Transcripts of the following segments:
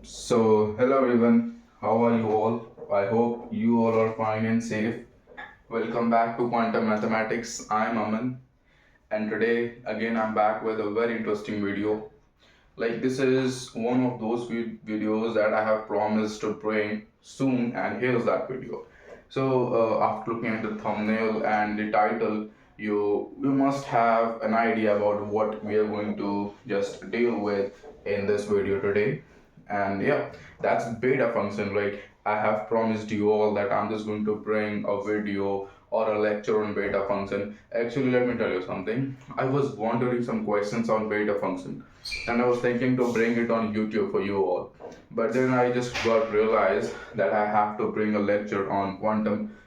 Hello everyone, how are you all? I hope you all are fine and safe. Welcome back to Quantum Mathematics. I'm Aman, and today again I'm back with a very interesting video. Like, this is one of those videos that I have promised to bring soon, and here's that video. After looking at the thumbnail and the title, you must have an idea about what we are going to just deal with in this video today. And yeah, that's beta function. Like, I have promised you all that I'm just going to bring a video or a lecture on beta function. Actually, let me tell you something. I was wondering some questions on beta function, and I was thinking to bring it on YouTube for you all. But then I just got realized that I have to bring a lecture on quantum,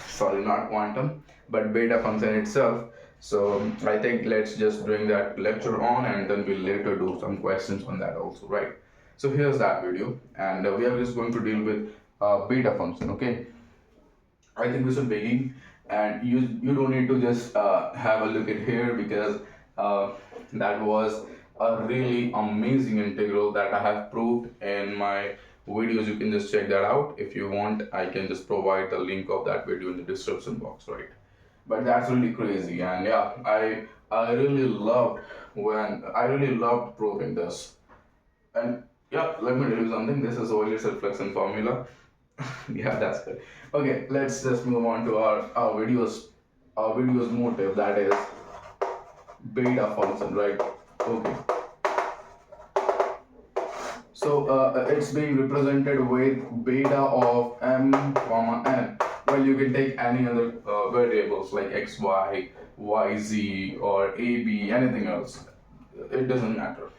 sorry, not quantum, but beta function itself. So I think let's just bring that lecture on, and then we'll later do some questions on that also, right? So here's that video, and we are just going to deal with beta function, okay? I think we should begin, and you don't need to just have a look at here, because that was a really amazing integral that I have proved in my videos. You can just check that out. If you want, I can just provide the link of that video in the description box, right? But that's really crazy, and yeah, I really loved when I really loved proving this. And yeah, let me tell you something. This is Euler's reflection formula. Yeah, that's good. Okay, let's just move on to our video's motive, that is beta function, right? Okay. It's being represented with beta of m comma n. Well, you can take any other variables like x, y, z, or a, b, anything else. It doesn't matter.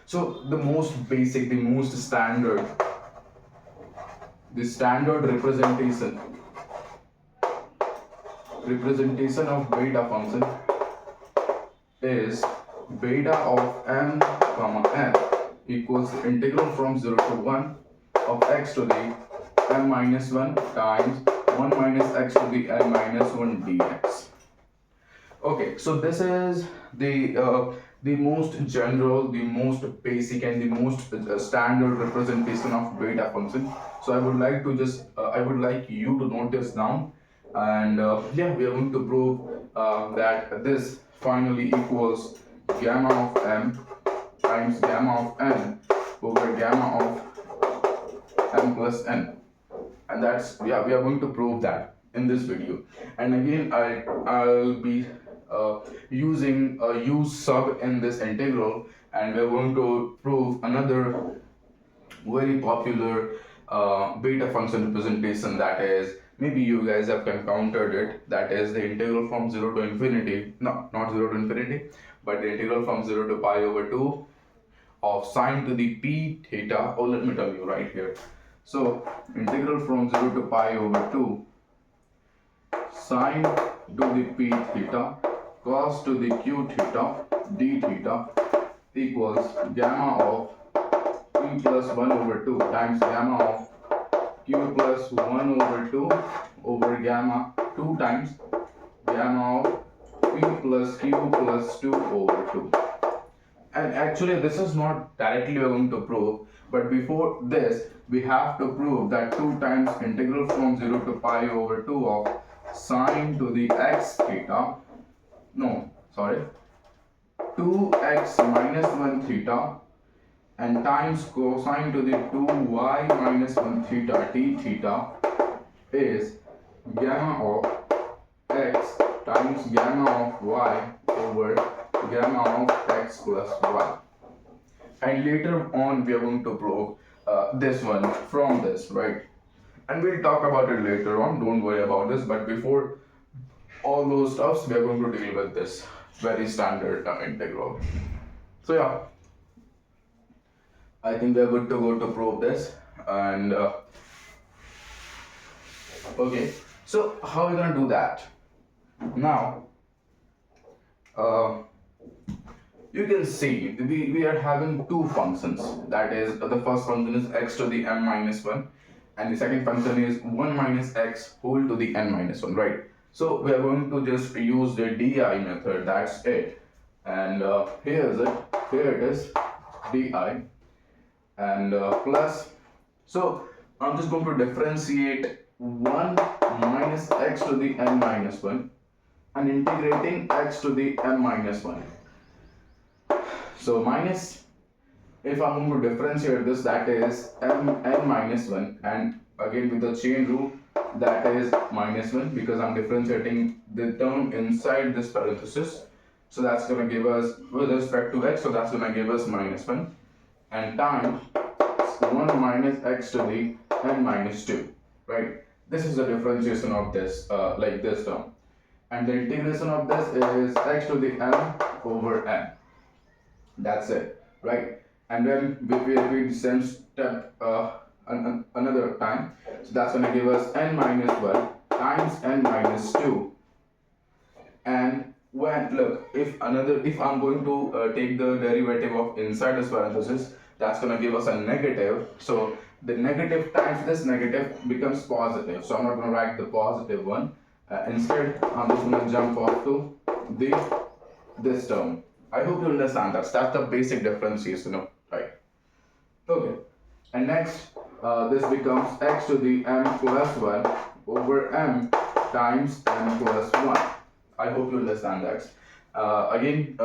So the most basic, the standard representation of beta function is beta of m comma n equals integral from 0 to 1 of x to the m minus 1 times 1 minus x to the n minus 1 dx. Okay, so this is the most general, the most basic, and the most standard representation of beta function. So I would like you to note this down, and yeah, we are going to prove that this finally equals gamma of m times gamma of n over gamma of m plus n, and that's, yeah, we are going to prove that in this video. And again, I'll be using a u sub in this integral, and we're going to prove another very popular beta function representation, that is, maybe you guys have encountered it, that is the integral from 0 to infinity, no, not 0 to infinity, but the integral from 0 to pi over 2 of sine to the p theta. Oh, let me tell you right here. So integral from 0 to pi over 2 sine to the p theta cos to the q theta d theta equals gamma of p plus 1 over 2 times gamma of q plus 1 over 2 over gamma 2 times gamma of p plus q plus 2 over 2. And actually, this is not directly we're going to prove, but before this, we have to prove that 2 times integral from 0 to pi over 2 of sine to the x theta, no, sorry, 2x minus 1 theta, and times cosine to the 2y minus 1 theta d theta is gamma of x times gamma of y over gamma of x plus y. And later on, we are going to prove this one from this, right? And we'll talk about it later on, don't worry about this. But before all those stuffs, we are going to deal with this very standard integral. So yeah, I think we are good to go to prove this. And okay, so how are we gonna do that? Now, you can see we are having two functions. That is, the first function is x to the m minus 1, and the second function is 1 minus x whole to the n minus 1, right? So we are going to just use the di method, that's it. And here it is, di. and plus. So I'm just going to differentiate 1 minus x to the n minus 1 and integrating x to the m minus 1. So minus, if I'm going to differentiate this, that is n minus 1, and again with the chain rule, that is minus 1 because I'm differentiating the term inside this parenthesis. So that's going to give us, with respect to x, so that's going to give us minus 1, and times 1 minus x to the n minus 2, right? This is the differentiation of this, like this term. And the integration of this is x to the m over n. That's it, right? And then we repeat the same step another time. So that's going to give us n minus 1 times n minus 2. And when, look, if I'm going to take the derivative of inside this parenthesis, that's going to give us a negative. So the negative times this negative becomes positive. So I'm not going to write the positive one. Instead, I'm just going to jump off to this term. I hope you understand that. That's the basic differentiation, right? Okay. And next, this becomes x to the m plus 1 over m times n plus 1. I hope you understand that. Again,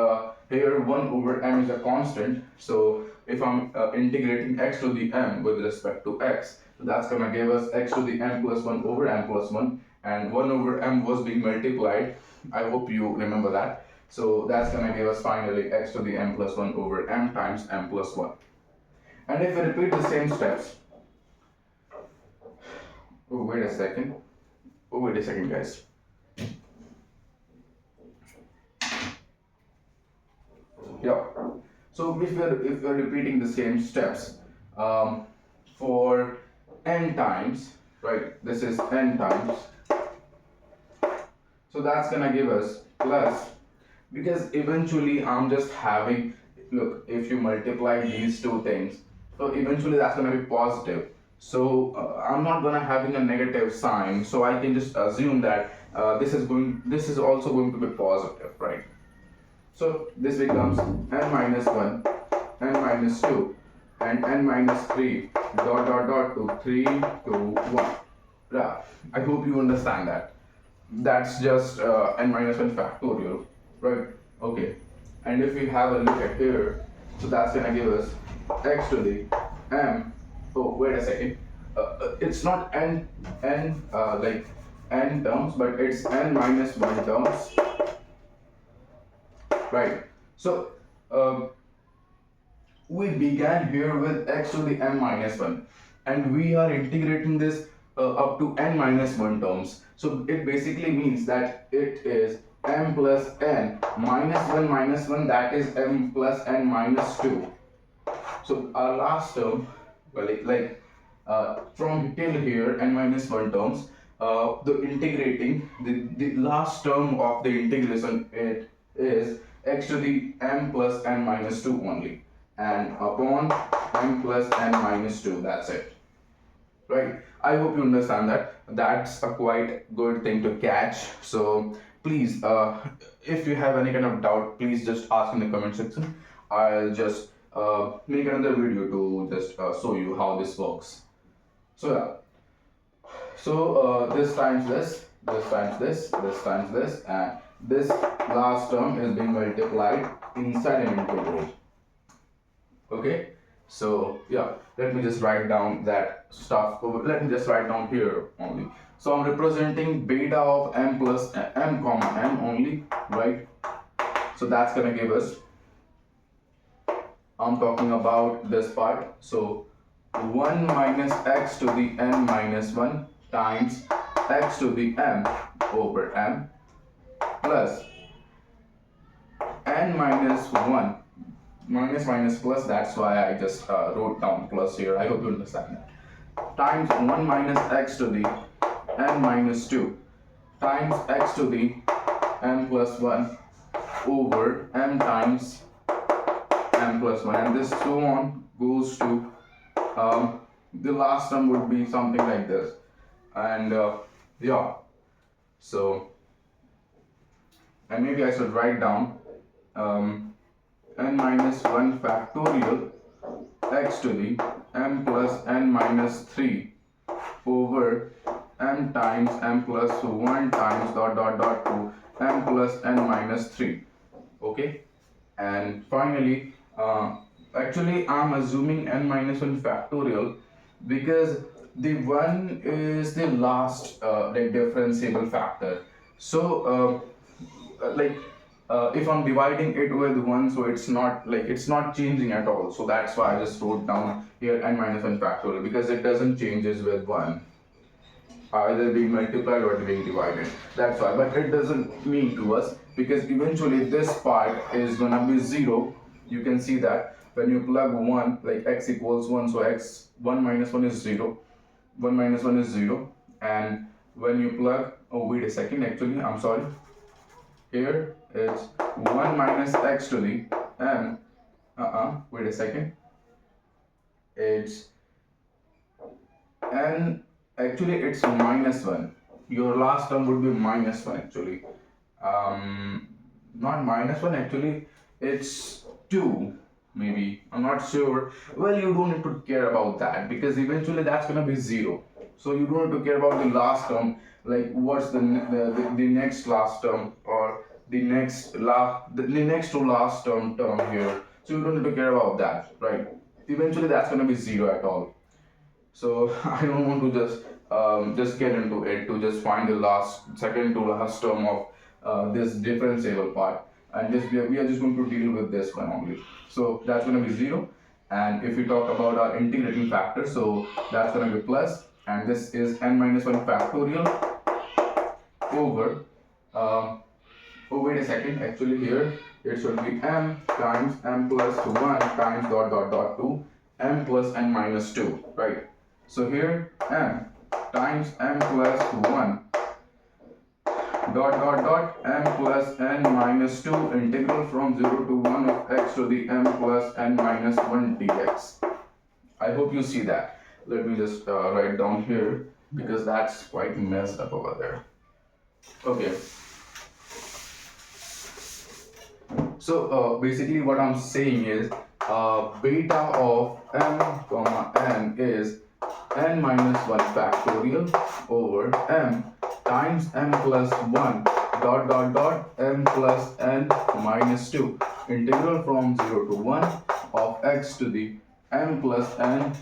here 1 over m is a constant. So if I'm integrating x to the m with respect to x, so that's going to give us x to the m plus 1 over m plus 1. And 1 over m was being multiplied. I hope you remember that. So that's going to give us finally x to the m plus 1 over m times m plus 1. And if we repeat the same steps, wait a second, guys. Yeah. So if we're repeating the same steps for n times, right? This is n times. So that's gonna give us plus, because eventually I'm just having, look, if you multiply these two things, so eventually that's gonna be positive. So I'm not gonna having a negative sign, so I can just assume that this is also going to be positive, right? So this becomes n minus 1, n minus 2, and n minus 3, dot dot dot to 3 to 1. Yeah, I hope you understand that. That's just n minus 1 factorial, right? Okay. And if we have a look at here, so that's gonna give us x to the m. Oh, wait a second. It's not n like n terms, but it's n minus 1 terms, right? So we began here with x to the m minus 1, and we are integrating this up to n minus 1 terms. So it basically means that it is m plus n minus 1, that is m plus n minus 2. So our last term, well, from till here n minus 1 terms, the integrating the last term of the integration, it is x to the m plus n minus 2 only, and upon m plus n minus 2, that's it, right? I hope you understand that. That's a quite good thing to catch. So please, if you have any kind of doubt, please just ask in the comment section. I'll just make another video to just show you how this works. So yeah, so this times this, this times this, this times this, and this last term is being multiplied inside an integral. Okay, so yeah, let me just write down that stuff. Let me just write down here only. So I'm representing beta of m plus m comma m only, right? So that's gonna give us, I'm talking about this part. So 1 minus x to the n minus 1 times x to the m over m plus n minus 1 minus plus, that's why I just wrote down plus here. I hope you understand that. Times 1 minus x to the n minus 2 times x to the m plus 1 over m times m plus 1, and this so on goes to the last term would be something like this. And yeah, so, and maybe I should write down n minus 1 factorial x to the m plus n minus 3 over m times m plus 1 times dot dot dot to m plus n minus 3. Okay, and finally actually I'm assuming n minus 1 factorial because the 1 is the last like differentiable factor. So if I'm dividing it with 1, so it's not changing at all. So that's why I just wrote down here n minus 1 factorial, because it doesn't changes with 1, either being multiplied or being divided. That's why, but it doesn't mean to us, because eventually this part is gonna be 0. You can see that when you plug 1, like x equals 1, so x 1 minus 1 is 0, 1 minus 1 is 0. And when you plug, oh wait a second, actually I'm sorry, here it's 1 minus x to the m, wait a second, it's n, actually it's minus 1. Your last term would be minus 1 actually. Not minus 1, actually it's 2 maybe, I'm not sure. Well, you don't need to care about that, because eventually that's gonna be 0. So you don't need to care about the last term, like what's the next last term, or the next to last term here. So you don't need to care about that, right? Eventually that's gonna be 0 at all. So I don't want to just get into it to just find the second to last term of this differentiable part, and we are just going to deal with this one only. So that's going to be 0. And if we talk about our integrating factor, so that's going to be plus, and this is n minus 1 factorial over oh wait a second, actually here it should be m times m plus 1 times dot dot dot to m plus n minus 2, right? So here m times m plus 1 dot dot dot m plus n minus 2 integral from 0 to 1 of x to the m plus n minus 1 dx. I hope you see that. Let me just write down here, because that's quite messed up over there. Okay. So basically what I'm saying is beta of m comma n is n minus 1 factorial over m times m plus 1 dot dot dot m plus n minus 2 integral from 0 to 1 of x to the m plus n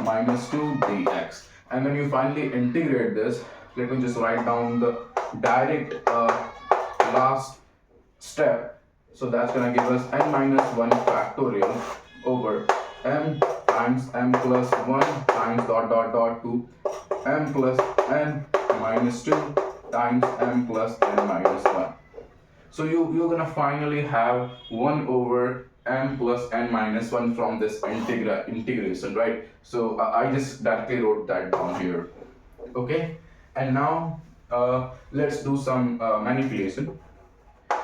minus 2 dx. And when you finally integrate this, let me just write down the direct last step. So that's going to give us n minus 1 factorial over m times m plus 1 times dot dot dot to m plus n minus 2 times m plus n minus 1. So you're going to finally have 1 over m plus n minus 1 from this integration, right? So I just directly wrote that down here. Okay, and now let's do some manipulation.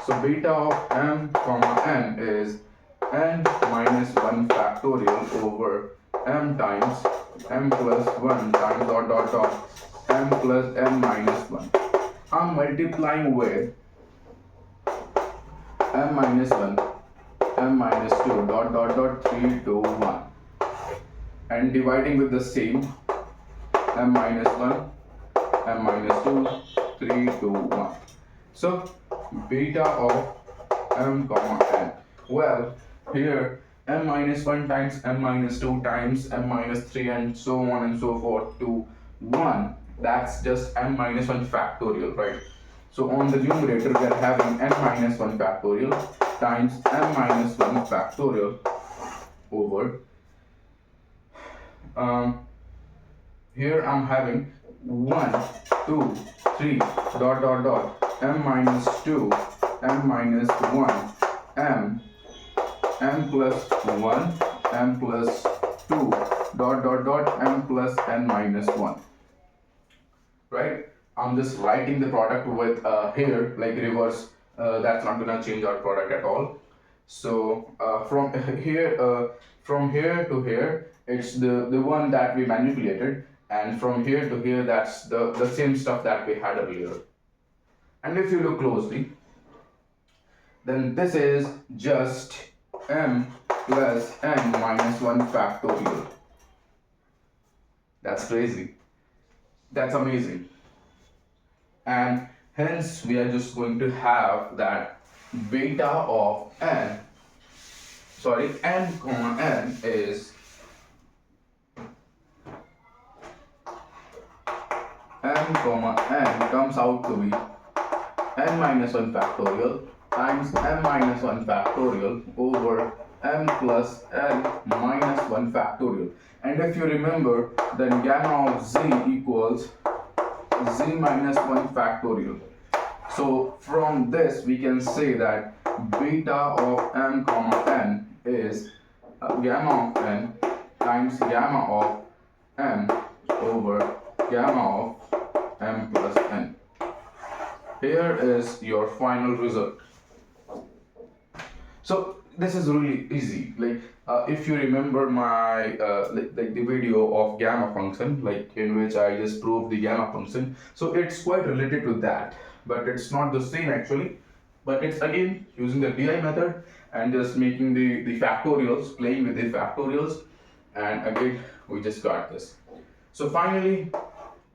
So beta of m comma n is n minus 1 factorial over m times m plus 1 times dot dot dot m plus n minus 1. I'm multiplying with m minus 1, m minus 2 dot dot dot 3 to 1, and dividing with the same m minus 1, m minus 2, 3 to 1. So beta of m comma n, well here m minus 1 times m minus 2 times m minus 3 and so on and so forth to 1, that's just m minus 1 factorial, right? So on the numerator we are having n minus 1 factorial times m minus 1 factorial over here I'm having 1, 2, 3 dot dot dot m minus 2, m minus 1, m plus 1, m plus 2 dot dot dot m plus n minus 1, right? I'm just writing the product with here like reverse, that's not gonna change our product at all. So from here to here it's the one that we manipulated, and from here to here that's the same stuff that we had earlier. And if you look closely, then this is just m plus n minus 1 factorial. That's crazy. That's amazing. And hence we are just going to have that beta of n, sorry, n comma n is n comma n comes out to be n minus 1 factorial times m minus 1 factorial over m plus n minus 1 factorial. And if you remember, then gamma of z equals z minus 1 factorial. So from this we can say that beta of m comma n is gamma of n times gamma of m over gamma of m plus n. Here is your final result. So this is really easy. Like if you remember my like the video of gamma function, like in which I just proved the gamma function. So it's quite related to that, but it's not the same actually. But it's again using the DI method and just making the factorials, playing with the factorials, and again we just got this. So finally,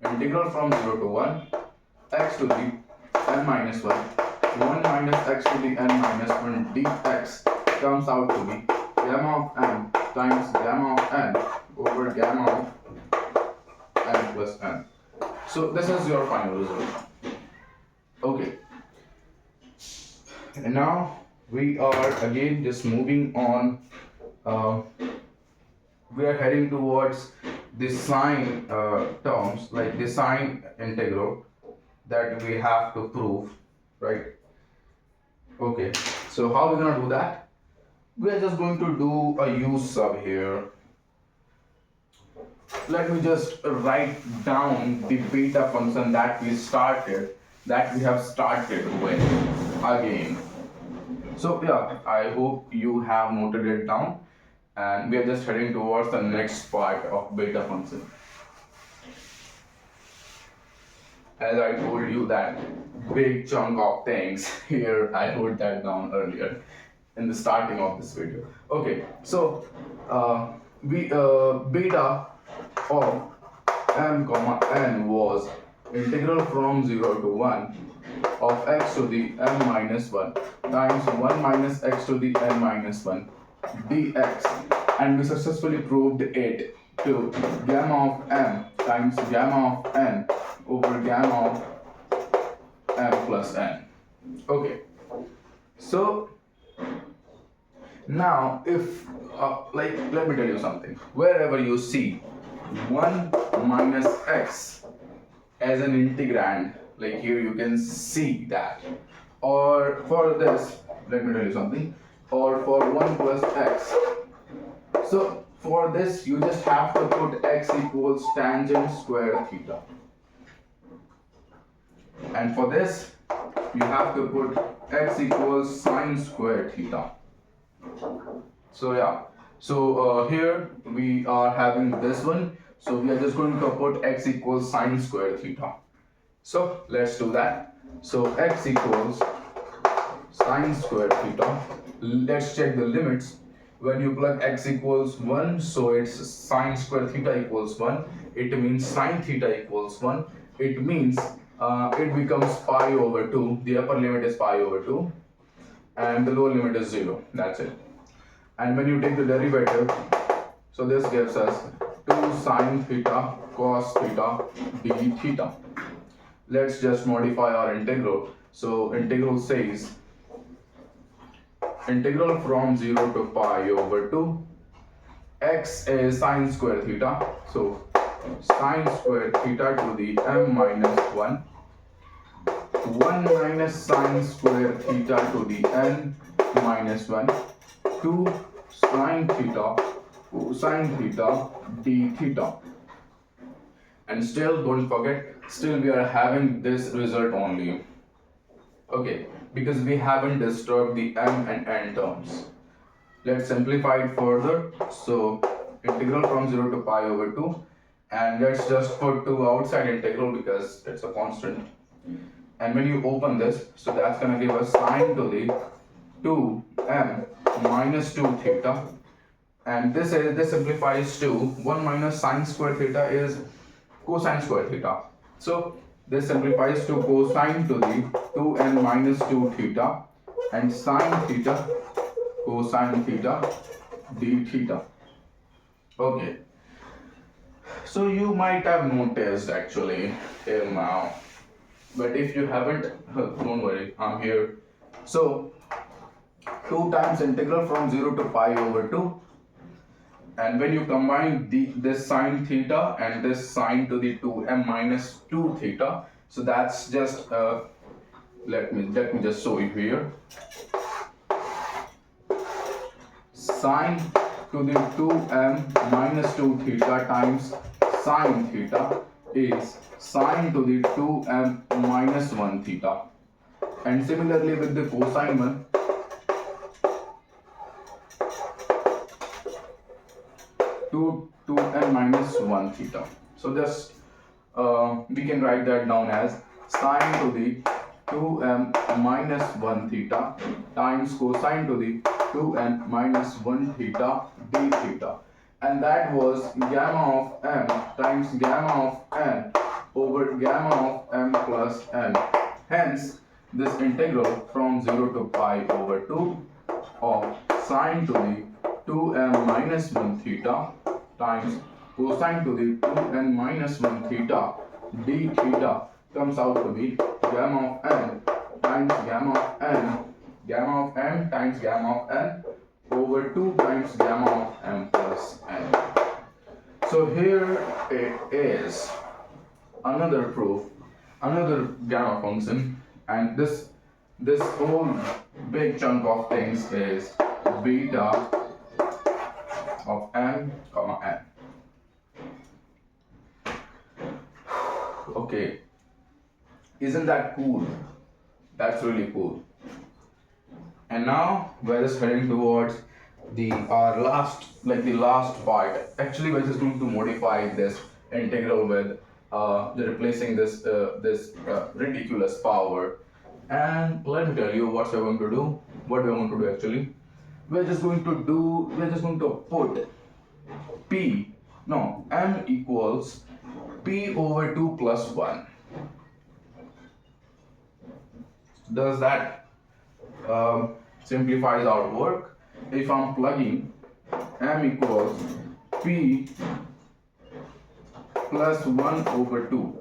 integral from 0 to 1 x to the n minus 1 1 minus x to the n minus 1 dx comes out to be gamma of n times gamma of n over gamma of n plus n. So this is your final result. Okay. And now we are again just moving on. We are heading towards the sine terms, like the sine integral that we have to prove, right? Okay, so how are we gonna do that? We are just going to do a u sub here. Let me just write down the beta function that we have started with again. So yeah, I hope you have noted it down, and we are just heading towards the next part of beta function. As I told you that big chunk of things here, I wrote that down earlier in the starting of this video. Okay, so beta of m comma n was integral from 0 to 1 of x to the m minus 1 times 1 minus x to the n minus 1 dx, and we successfully proved it to gamma of m times gamma of n over gamma of m plus n. Okay, so now if like let me tell you something. Wherever you see 1 minus x as an integrand, like here you can see that, or for this, let me tell you something, or for 1 plus x. So for this you just have to put x equals tangent square theta, and for this you have to put x equals sine square theta. So yeah, so here we are having this one, so we are just going to put x equals sine square theta. So let's do that. So x equals sine square theta. Let's check the limits. When you plug x equals 1, so it's sine square theta equals 1. It means sine theta equals 1. It means it becomes pi over 2. The upper limit is pi over 2 and the lower limit is 0. That's it. And when you take the derivative, so this gives us 2 sine theta cos theta d theta. Let's just modify our integral. So integral says integral from 0 to pi over 2, x is sine square theta, so sine square theta to the m minus 1, 1 minus sine square theta to the n minus 1, 2 sine theta d theta. And still don't forget, still we are having this result only. Okay, because we haven't disturbed the m and n terms. Let's simplify it further. So integral from 0 to pi over 2, and let's just put 2 outside integral because it's a constant. And when you open this, so that's gonna give us sine to the 2m minus 2 theta and this simplifies to 1 minus sine square theta is cosine square theta. So this simplifies to cosine to the 2n minus 2 theta and sine theta cosine theta d theta. Okay, so you might have noticed actually till now, but if you haven't, don't worry, I'm here. So 2 times integral from 0 to pi over 2, and when you combine this sine theta and this sine to the 2m minus 2 theta, so that's just let me just show you here. Sine to the 2m minus 2 theta times sine theta is sine to the 2m minus 1 theta. And similarly with the cosine one, 2n minus 1 theta. So just we can write that down as sine to the 2m minus 1 theta times cosine to the 2n minus 1 theta d theta, and that was gamma of m times gamma of n over gamma of m plus n. Hence this integral from 0 to pi over 2 of sine to the 2m minus 1 theta times cosine to the 2n minus 1 theta d theta comes out to be gamma of n times gamma of n, gamma of m times gamma of n over 2 times gamma of m plus n. So here it is, another proof, another gamma function, and this whole big chunk of things is beta of m comma n. Okay, isn't that cool? That's really cool. And now we're just heading towards the last part. Actually, we're just going to modify this integral with replacing this ridiculous power. And let me tell you what we're going to do. What we're going to do actually, we're just going to put m equals p over 2 plus 1. Does that simplifies our work? If I'm plugging m equals p plus 1 over 2,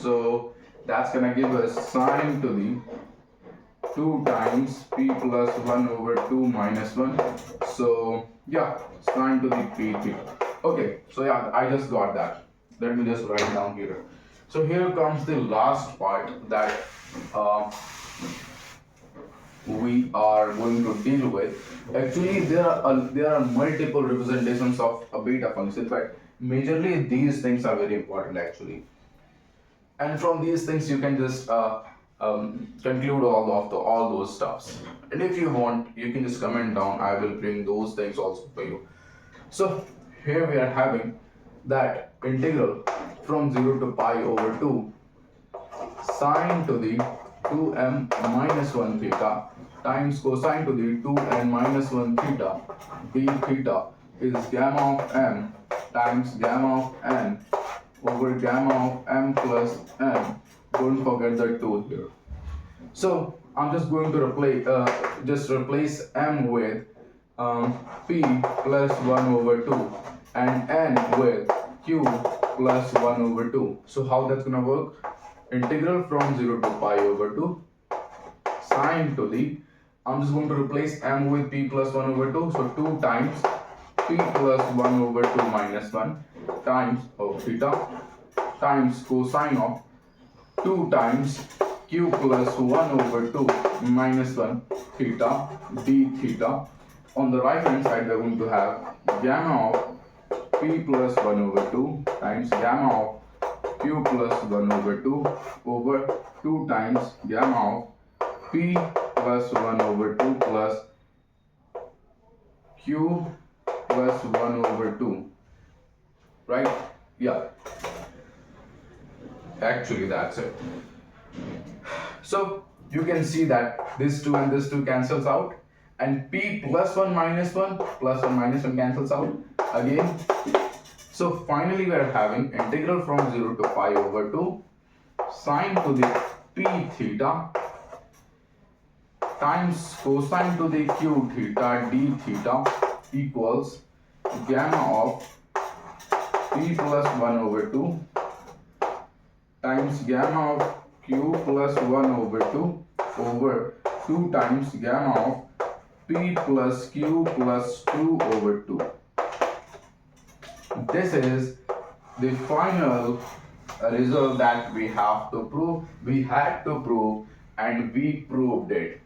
so that's gonna give us sine to the 2 times p plus 1 over 2 minus 1. So yeah, sine to the p theta. Okay, so yeah, I just got that. Let me just write down here. So here comes the last part that we are going to deal with. Actually, there are multiple representations of a beta function, but majorly these things are very important actually. And from these things you can just conclude all those stuffs. And if you want, you can just comment down. I will bring those things also for you. So here we are having that integral from 0 to pi over 2 sine to the 2m minus 1 theta times cosine to the 2n minus 1 theta d theta is gamma of m times gamma of n over gamma of m plus n. Don't forget the 2 here. So I'm just going to replace m with p plus 1 over 2 and n with q plus 1 over 2. So how that's gonna work? Integral from 0 to pi over 2 sine to the, I'm just going to replace m with p plus 1 over 2, so 2 times p plus 1 over 2 minus 1 times of theta times cosine of 2 times q plus 1 over 2 minus 1 theta d theta. On the right hand side, we're going to have gamma of p plus 1 over 2 times gamma of q plus 1 over 2 over 2 times gamma of p plus 1 over 2 plus q plus 1 over 2. Right? Yeah. Actually, that's it. So you can see that this 2 and this 2 cancels out, and p plus 1 minus 1 plus 1 minus 1 cancels out again. So finally we are having integral from 0 to pi over 2 sine to the p theta times cosine to the q theta d theta equals gamma of p plus 1 over 2 times gamma of q plus 1 over 2 over 2 times gamma of p plus q plus 2 over 2. This is the final result that we have to prove. We had to prove and we proved it.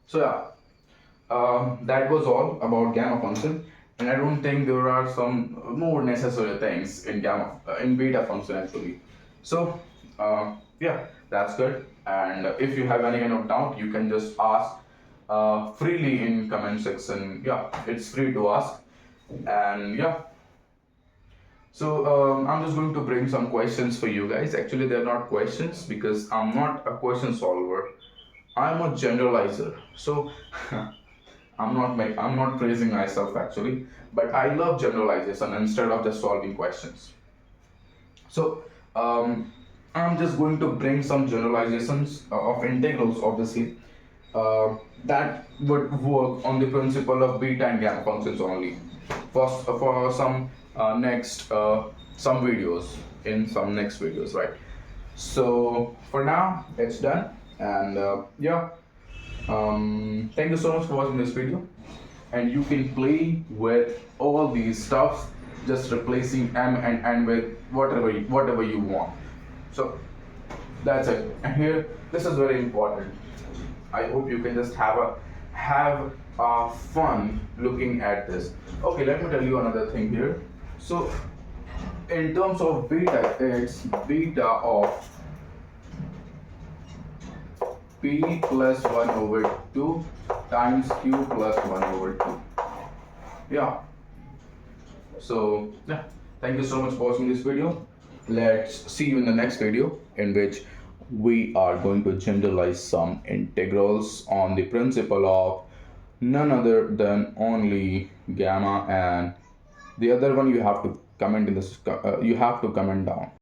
So yeah, that was all about gamma function, and I don't think there are some more necessary things in in beta function actually. So yeah, that's good. And if you have any kind of doubt, you can just ask freely in comment section. Yeah, it's free to ask. And yeah, so I'm just going to bring some questions for you guys. Actually, they're not questions because I'm not a question solver. I'm a generalizer. So I'm not praising myself actually, but I love generalization instead of just solving questions. So I'm just going to bring some generalizations of integrals, obviously, that would work on the principle of beta and gamma functions only. For some next some videos in some next videos, right? So for now, it's done, and yeah. Thank you so much for watching this video, and you can play with all these stuffs, just replacing m and n with whatever you want. So that's it. And here, this is very important. I hope you can just have fun looking at this. Okay, let me tell you another thing here. So in terms of beta, it's beta of p plus 1 over 2 times q plus 1 over 2. Yeah. So yeah, thank you so much for watching this video. Let's see you in the next video, in which we are going to generalize some integrals on the principle of none other than only gamma, and the other one you have to comment in this you have to comment down.